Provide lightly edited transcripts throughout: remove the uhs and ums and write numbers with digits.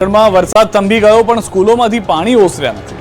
વરસાદ થંભી ગયો પણ સ્કૂલોમાંથી પાણી ઓસર્યા નથી.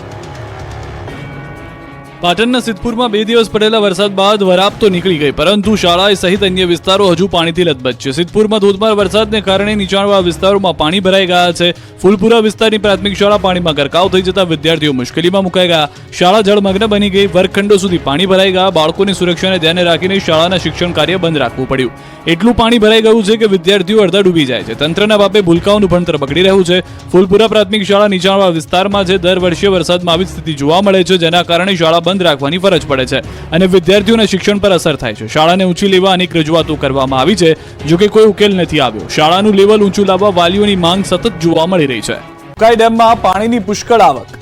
પાટણના સિદ્ધપુરમાં 2 દિવસ પડેલા વરસાદ બાદ વરાપ તો નીકળી ગઈ, પરંતુ શાળા સહિત અન્ય વિસ્તારો હજુ પાણીથી લથબથ છે. સિદ્ધપુરમાં ધોધમાર વરસાદને કારણે નીચાણવાળા વિસ્તારોમાં પાણી ભરાઈ ગયા છે. ફૂલપુરા વિસ્તારની પ્રાથમિક શાળા પાણીમાં ગરકાવ થઈ જતા વિદ્યાર્થીઓ મુશ્કેલીમાં મુકાઈ ગયા. શાળા જળમગ્ન બની ગઈ. વર્ગખંડો સુધી પાણી ભરાઈ ગયા. બાળકોની સુરક્ષાને ધ્યાને રાખીને શાળાના શિક્ષણ કાર્ય બંધ રાખવું પડ્યું. એટલું પાણી ભરાઈ ગયું છે કે વિદ્યાર્થીઓ અડધા ડૂબી જાય છે. તંત્રના બાપે ભૂલકાઓનું ભણતર બગડી રહ્યું છે. ફૂલપુરા પ્રાથમિક શાળા નીચાણવાળા વિસ્તારમાં છે. દર વર્ષે વરસાદમાં આવી સ્થિતિ જોવા મળે છે, જેના કારણે શાળા બંધ રાખવાની ફરજ પડે છે અને વિદ્યાર્થીઓના શિક્ષણ પર અસર થાય છે. શાળાને ઊંચી લેવા અનેક રજૂઆતો કરવામાં આવી છે, જો કે કોઈ ઉકેલ નથી આવ્યો. શાળાનું લેવલ ઊંચું લાવવા વાલીઓની માંગ સતત જોવા મળી રહી છે. ઉકાઈ ડેમમાં પાણીની પુષ્કળ આવક.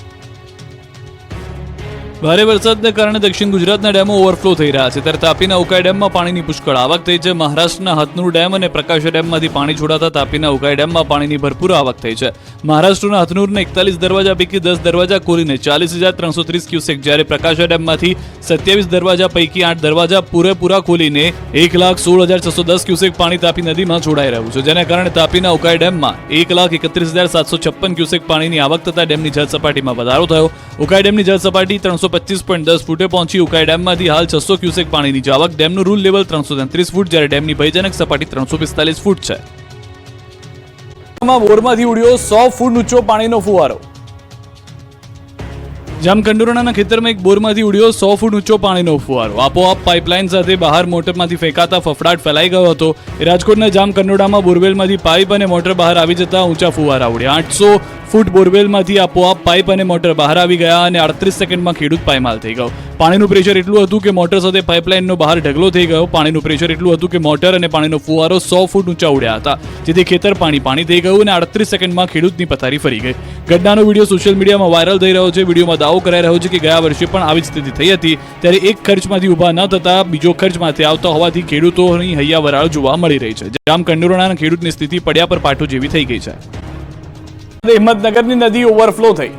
ભારે વરસાદને કારણે દક્ષિણ ગુજરાતના ડેમો ઓવરફ્લો થઈ રહ્યા છે, ત્યારે તાપીના ઉકાઈ ડેમમાં પાણીની પુષ્કળ આવક થઈ છે. મહારાષ્ટ્રના હથનુર ડેમ અને પ્રકાશ ડેમમાંથી પાણી છોડાતા તાપીના ઉકાઈ ડેમમાં પાણીની ભરપૂર આવક થઈ છે. મહારાષ્ટ્રના હથનુરના 41 દરવાજા પૈકી 10 દરવાજા ખોલીને 40,330 ક્યુસેક, જ્યારે પ્રકાશ ડેમમાંથી 27 દરવાજા પૈકી 8 દરવાજા પૂરેપૂરા ખોલીને 1,16,610 ક્યુસેક પાણી તાપી નદીમાં છોડાઈ રહ્યું છે, જેના કારણે તાપીના ઉકાઈ ડેમમાં 1,31,756 ક્યુસેક પાણીની આવક થતા ડેમની જળસપાટીમાં વધારો થયો. ઉકાઈ ડેમની જળસપાટી 325.10 ફૂટે પહોંચી. ઉકાઈ ડેમમાંથી હાલ 600 ક્યુસેક પાણીની આવક. ડેમનું રૂલ લેવલ 333 ફૂટ, જ્યારે ડેમની ભયજનક સપાટી 345 ફૂટ છે. બોરમાંથી ઉડ્યો 100 ફૂટ ઊંચો પાણીનો ફુવારો. જામકંડોરણાના ખેતરમાં એક બોરમાંથી ઉડ્યો 100 ફૂટ ઊંચો પાણીનો ફુવારો. આપોઆપ પાઇપલાઇન સાથે બહાર મોટરમાંથી ફેંકાતા ફફડાટ ફેલાઈ ગયો હતો. રાજકોટના જામકંડોરણામાં બોરવેલમાંથી પાઇપ અને મોટર બહાર આવી જતા ઊંચા ફુવારા ઉડ્યા. 800 ફૂટ બોરવેલમાંથી આપોઆપ પાઇપ અને મોટર બહાર આવી ગયા અને 38 સેકન્ડમાં ખેડૂત પાયમાલ થઈ ગયો. પાણીનું પ્રેશર એટલું હતું કે મોટર સાથે પાઇપલાઇનનો બહાર ઢગલો થઈ ગયો. પાણીનું પ્રેશર એટલું હતું કે મોટર અને પાણીનો ફુવારો 100 ફૂટ ઊંચા ઉડ્યા હતા, જેથી ખેતર પાણી થઈ ગયું અને 38 સેકન્ડમાં ખેડૂતની પથારી ફરી ગઈ. ઘટનાનો વિડીયો સોશિયલ મીડિયામાં વાયરલ થઈ રહ્યો છે. વિડીયોમાં દાવો કરાઈ રહ્યો છે કે ગયા વર્ષે પણ આવી સ્થિતિ થઈ હતી, ત્યારે એક ખર્ચમાંથી ઊભા ન થતા બીજો ખર્ચ માથે આવતા હોવાથી ખેડૂતોની હૈયા વરાળ જોવા મળી રહી છે. જામકંડોરણાના ખેડૂતની સ્થિતિ પડ્યા પર પાટો જેવી થઈ ગઈ છે. હિંમતનગરની નદી ઓવરફ્લો થઈ.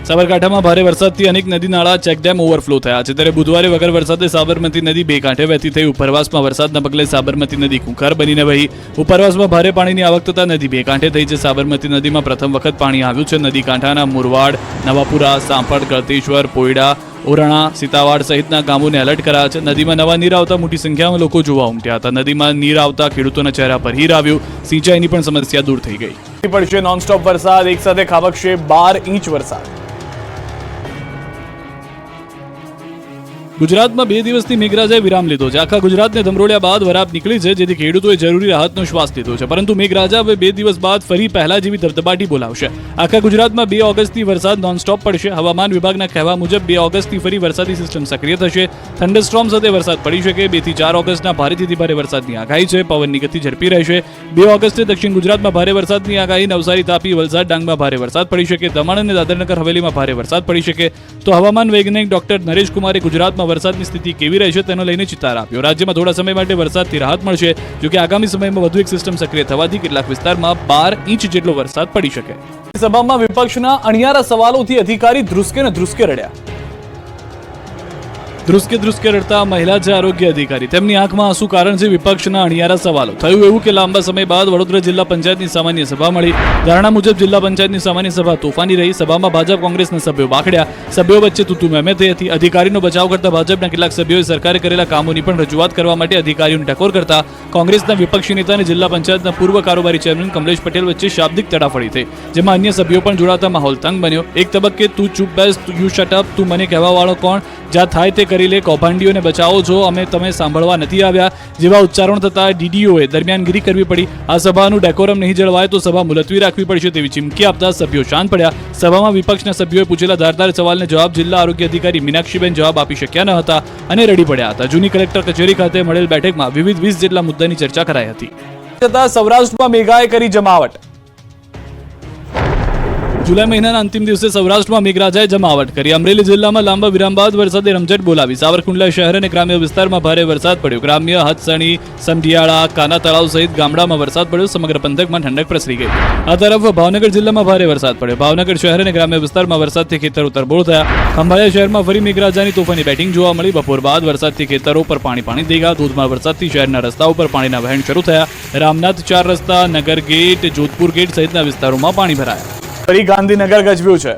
સાબરકાંઠામાં ભારે વરસાદથી અનેક નદી નાળા ચેકડેમ ઓવરફ્લો થયા છે, ત્યારે બુધવારે વગર વરસાદે સાબરમતી નદી બે કાંઠે વહેતી થઈ. ઉપરવાસમાં વરસાદના પગલે સાબરમતી નદી ખુંખાર બનીને વહી. ઉપરવાસમાં ભારે પાણીની આવક થતા નદી બે કાંઠે થઈ છે. સાબરમતી નદીમાં પ્રથમ વખત પાણી આવ્યું છે. નદી કાંઠાના મુરવાડ, નવાપુરા, સાંપડ, ગળતેશ્વર, પોયડા, ઓરણા, સીતાવાડ સહિતના ગામોને એલર્ટ કરાયા છે. નદીમાં નવા નીર આવતા મોટી સંખ્યામાં લોકો જોવા ઉમટ્યા હતા. નદીમાં નીર આવતા ખેડૂતોના ચહેરા પર હીર આવ્યું. સિંચાઈની પણ સમસ્યા દૂર થઈ ગઈ. પડશે નોનસ્ટોપ વરસાદ. એક સાથે ખાબકશે 12 ઇંચ વરસાદ. ગુજરાતમાં 2 દિવસથી મેઘરાજાએ વિરામ લીધો છે. આખા ગુજરાતને ધમરોળ્યા બાદ વરાપ નીકળી છે, જેથી ખેડૂતોએ જરૂરી રાહતનો શ્વાસ લીધો છે. પરંતુ મેઘરાજા હવે 2 દિવસ બાદ ફરી પહેલા જેવી ધબધબાટી બોલાવશે. આખા ગુજરાતમાં 2 ઓગસ્ટથી વરસાદ નોનસ્ટોપ પડશે. હવામાન વિભાગના કહેવા મુજબ 2 ઓગસ્ટથી ફરી વરસાદી સિસ્ટમ સક્રિય થશે. થંડરસ્ટોર્મ સાથે વરસાદ પડી શકે. 2 થી 4 ઓગસ્ટના ભારેથી ભારે વરસાદની આગાહી છે. પવનની ગતિ ઝડપી રહેશે. 2 ઓગસ્ટે દક્ષિણ ગુજરાતમાં ભારે વરસાદની આગાહી. નવસારી, તાપી, વલસાડ, ડાંગમાં ભારે વરસાદ પડી શકે. દમણ અને દાદરનગર હવેલીમાં ભારે વરસાદ પડી શકે. તો હવામાન વૈજ્ઞાનિક ડોક્ટર નરેશ કુમારે ગુજરાતમાં વરસાદની સ્થિતિ કેવી રહેશે તેનો લઈને ચિતાર આપ્યો. રાજ્યમાં થોડા સમય માટે વરસાદથી રાહત મળશે, જોકે આગામી સમયમાં વધુ એક સિસ્ટમ સક્રિય થવાથી કેટલાક વિસ્તારમાં 12 ઇંચ જેટલો વરસાદ પડી શકે. સભામાં વિપક્ષના અણિયારા સવાલોથી અધિકારી ધ્રુસકે રડ્યા. ધ્રુસકે રડતા મહિલા છે આરોગ્ય અધિકારી. તેમની આંખમાં આંસુ કારણ છે વિપક્ષના અણિયારા સવાલો. થયું એવું કે લાંબા સમય બાદ વડોદરા જિલ્લા પંચાયતની સામાન્ય સભા મળી. ધારણા મુજબ જિલ્લા પંચાયતની સામાન્ય સભા તોફાની રહી. સભામાં ભાજપ કોંગ્રેસના સભ્યો બાખડ્યા. સભ્યો વચ્ચે તૂતુ મેમે થઈ હતી. અધિકારીનો બચાવ કરતા ભાજપના કેટલાક સભ્યોએ સરકારે કરેલા કામોની પણ રજૂઆત કરવા માટે અધિકારીઓને ટકોર કરતા કોંગ્રેસના વિપક્ષી નેતા અને જિલ્લા પંચાયતના પૂર્વ કારોબારી ચેરમેન કમલેશ પટેલ વચ્ચે શાબ્દિક તડાફડી થઈ, જેમાં અન્ય સભ્યો પણ જોડાતા માહોલ તંગ બન્યો. એક તબક્કે તું ચૂપ બેસ, યુ શટ અપ, તું મને કહેવા વાળો કોણ, જ્યાં થાય તે કરી લે, કૌભાંડીઓને બચાવો છો, અમે તમે સાંભળવા નથી આવ્યા જેવા ઉચ્ચારણ થતા ડીડીઓએ દરમિયાનગીરી કરવી પડી. આ સભાનું ડેકોરમ નહીં જળવાય તો સભા મુલતવી રાખવી પડશે તેવી ચીમકી આપતા સભ્યો શાંત પડ્યા. સભામાં વિપક્ષના સભ્યોએ પૂછેલા ધારદાર સવાલને જવાબ જિલ્લા આરોગ્ય અધિકારી મીનાક્ષીબેન જવાબ આપી શક્યા ન હતા અને રડી પડ્યા હતા. જૂની કલેક્ટર કચેરી ખાતે મળેલ બેઠકમાં વિવિધ 20 જેટલા મુદ્દાની ચર્ચા કરાઈ હતી. સૌરાષ્ટ્રમાં મેઘાએ કરી જમાવટ. જુલાઈ મહિનાના અંતિમ દિવસે સૌરાષ્ટ્રમાં મેઘરાજાએ જમાવટ કરી. અમરેલી જિલ્લામાં લાંબા વિરામ બાદ વરસાદે રમઝટ બોલાવી. સાવરકુંડલા શહેર અને ગ્રામ્ય વિસ્તારમાં ભારે વરસાદ પડ્યો. ગ્રામ્ય હથસણી, સમઢિયાળા, કાના તળાવ સહિત ગામડામાં વરસાદ પડ્યો. સમગ્ર પંથકમાં ઠંડક પ્રસરી ગઈ. આ તરફ ભાવનગર જિલ્લામાં ભારે વરસાદ પડ્યો. ભાવનગર શહેર અને ગ્રામ્ય વિસ્તારમાં વરસાદથી ખેતરો તરબોળ થયા. ખંભાળિયા શહેરમાં ફરી મેઘરાજાની તોફાની બેટિંગ જોવા મળી. બપોર બાદ વરસાદથી ખેતરો પર પાણી થઈ ગયા. ધોધમાર વરસાદથી શહેરના રસ્તાઓ પર પાણીના વહેણ શરૂ થયા. રામનાથ 4 રસ્તા, નગર ગેટ, જોધપુર ગેટ સહિતના વિસ્તારોમાં પાણી ભરાયા. ફરી ગાંધીનગર ગજવ્યું છે.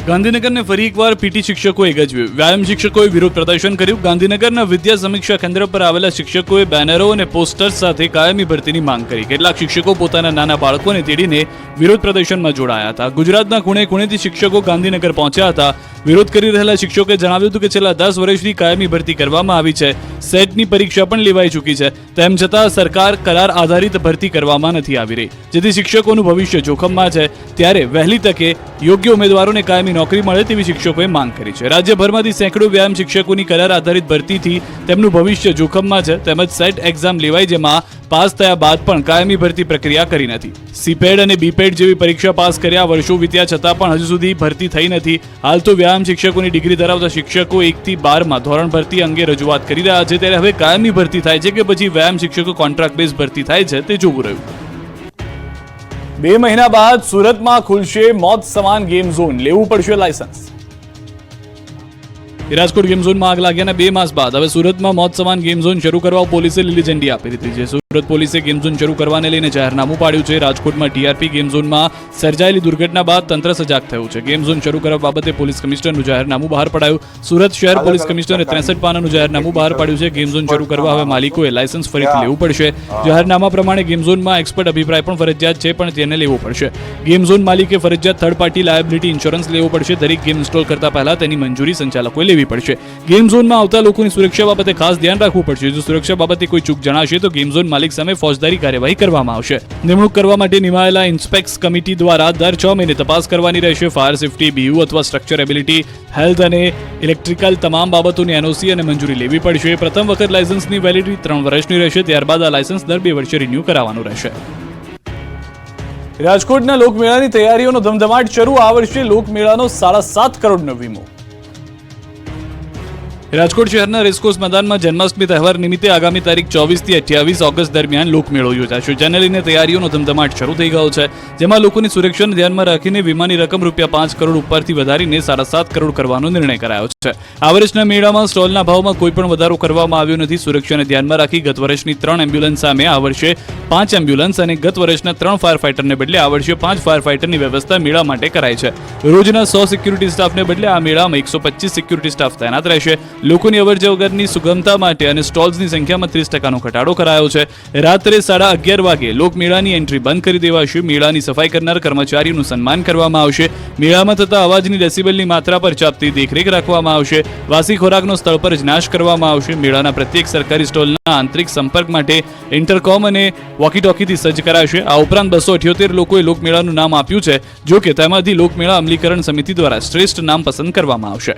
ગાંધીનગરને ફરી એકવાર પીટી શિક્ષકોએ ગજવ્યું. વ્યાયામ શિક્ષકોએ વિરોધ પ્રદર્શન કર્યું. ગાંધીનગરના વિદ્યા સમીક્ષા કેન્દ્ર પર આવેલા શિક્ષકોએ બેનરો અને પોસ્ટર્સ સાથે કાયમી ભરતીની માંગ કરી. કેટલાક શિક્ષકો પોતાના નાના બાળકોને તેડીને વિરોધ પ્રદર્શનમાં જોડાયા હતા. ગુજરાતના ખૂણે ખૂણેથી શિક્ષકો ગાંધીનગર પહોંચ્યા હતા. વિરોધ કરી રહેલા શિક્ષકોએ જણાવ્યું હતું કે છેલ્લા 10 વર્ષથી કાયમી ભરતી કરવામાં આવી છે. સેટની પરીક્ષા પણ લેવાઈ ચૂકી છે. તેમ છતાં સરકાર કરાર આધારિત ભરતી કરવામાં નથી આવી રહી, જેથી શિક્ષકોનું ભવિષ્ય જોખમમાં છે. ત્યારે વહેલી તકે યોગ્ય ઉમેદવારોને કાયમી નોકરી મળે તેવી શિક્ષકોએ માંગ કરી છે. રાજ્યભરમાંથી સેંકડો વ્યાયામ શિક્ષકોની કરાર આધારિત ભરતીથી તેમનું ભવિષ્ય જોખમમાં છે. તેમજ સેટ એક્ઝામ લેવાઈ જેમાં પાસ થયા બાદ પણ કાયમી ભરતી પ્રક્રિયા કરી નથી. સીપેડ અને બીપેડ જેવી પરીક્ષા પાસ કર્યા વર્ષો વીત્યા છતાં પણ હજુ સુધી ભરતી થઈ નથી. હાલ તો વ્યાયામ શિક્ષકોની ડિગ્રી ધરાવતા શિક્ષકો 1 થી 12 ધોરણ ભરતી અંગે રજૂઆત કરી રહ્યા છે. ત્યારે હવે કાયમી ભરતી થાય છે કે પછી વ્યાયામ શિક્ષકો કોન્ટ્રાક્ટ બેઝ ભરતી થાય છે તે જોવું રહ્યું. 2 મહિના બાદ સુરતમાં ખુલશે મોત સમાન ગેમ ઝોન. લેવું પડશે લાયસન્સ. રાજકોટ ગેમ ઝોનમાં આગ લાગ્યાના 2 માસ બાદ હવે સુરતમાં મોત સમાન ગેમ ઝોન શરૂ કરવા પોલીસે લીલી ઝંડી આપી દીધી છે. સુરત પોલીસે ગેમ ઝોન શરૂ કરવાને લઈને જાહેરનામું પાડ્યું છે. રાજકોટમાં ટીઆરપી ગેમ ઝોનમાં સર્જાયેલી દુર્ઘટના બાદ તંત્ર સજાગ થયું છે. ગેમ ઝોન શરૂ કરવા બાબતે પોલીસ કમિશનરનું જાહેરનામું બહાર પડાયું. સુરત શહેર પોલીસ કમિશનરે 63 પાનાનું જાહેરનામું બહાર પાડ્યું છે. ગેમ ઝોન શરૂ કરવા હવે માલિકોએ લાયસન્સ ફરીથી લેવું પડશે. જાહેરનામા પ્રમાણે ગેમ ઝોનમાં એક્સપર્ટ અભિપ્રાય પણ ફરજિયાત છે, પણ તેને લેવો પડશે. ગેમ ઝોન માલિકે ફરજિયાત થર્ડ પાર્ટી લાયબિલિટી ઇન્સ્યોરન્સ લેવો પડશે. દરેક ગેમ ઇન્સ્ટોલ કરતા પહેલા તેની મંજૂરી સંચાલકોએ લેવી પડશે. ગેમ ઝોનમાં આવતા લોકોની સુરક્ષા બાબતે ખાસ ધ્યાન રાખવું પડશે. જો સુરક્ષા બાબતે કોઈ ચૂક જણાશે તો ગેમ ઝોન માલિક સામે ફોજદારી કાર્યવાહી કરવામાં આવશે. નિમણૂક કરવા માટે નિમાયેલા ઇન્સ્પેક્સ કમિટી દ્વારા દર 6 મહિને તપાસ કરવાની રહેશે. ફાયર સેફટી, બીયુ અથવા સ્ટ્રક્ચરેબિલિટી, હેલ્થ અને ઇલેક્ટ્રિકલ તમામ બાબતોની એનઓસી અને મંજૂરી લેવી પડશે. પ્રથમ વખત લાયસન્સની વેલિડિટી 3 વર્ષની રહેશે. ત્યારબાદ આ લાયસન્સ દર 2 વર્ષે રિન્યૂ કરાવવાનું રહેશે. રાજકોટના લોકમેળાની તૈયારીઓનો ધમધમાટ શરૂ. આ વર્ષે લોકમેળાનો 7.5 કરોડનો વીમો. રાજકોટ શહેરના રેસકોર્સ મેદાનમાં જન્માષ્ટમી તહેવાર નિમિત્તે આગામી તારીખ 24 થી 28 ઓગસ્ટ દરમિયાન લોકમેળો યોજાશે. જેને લઈને તૈયારીઓનો ધમધમાટ શરૂ થઈ ગયો છે, જેમાં લોકોની સુરક્ષાને ધ્યાનમાં રાખીને વીમાની રકમ ₹5 કરોડ ઉપરથી વધારીને 7.5 કરોડ કરવાનો નિર્ણય કરાયો છે. આ વર્ષના મેળામાં સ્ટોલના ભાવમાં કોઈ પણ વધારો કરવામાં આવ્યો નથી. સુરક્ષાને ધ્યાનમાં રાખી ગત વર્ષની 3 એમ્બ્યુલન્સ સામે આ વર્ષે 5 એમ્બ્યુલન્સ અને ગત વર્ષના 3 ફાયર ફાઇટરને બદલે આ વર્ષે 5 ફાયર ફાઇટરની વ્યવસ્થા મેળા માટે કરાઈ છે. રોજના 100 સિક્યુરિટી સ્ટાફને બદલે આ મેળામાં 125 સિક્યુરિટી સ્ટાફ તૈનાત રહેશે. લોકોની અવરજવરની સુગમતા માટે અને સ્ટોલ્સની સંખ્યામાં 30% ઘટાડો કરાયો છે. રાત્રે 11:30 વાગે લોકમેળાની એન્ટ્રી બંધ કરી દેવાશે. મેળાની સફાઈ કરનાર કર્મચારીઓનું સન્માન કરવામાં આવશે. મેળામાં થતા અવાજની ડેસિબલની માત્રા પર ચાપતી દેખરેખ રાખવામાં આવશે. વાસી ખોરાકનો સ્થળ પર જ નાશ કરવામાં આવશે. મેળાના પ્રત્યેક સરકારી સ્ટોલના આંતરિક સંપર્ક માટે ઇન્ટરકોમ અને વોકી ટોકીથી સજ્જ કરાશે. આ ઉપરાંત 278 લોકોએ લોકમેળાનું નામ આપ્યું છે. જો કે તેમાંથી લોકમેળા અમલીકરણ સમિતિ દ્વારા શ્રેષ્ઠ નામ પસંદ કરવામાં આવશે.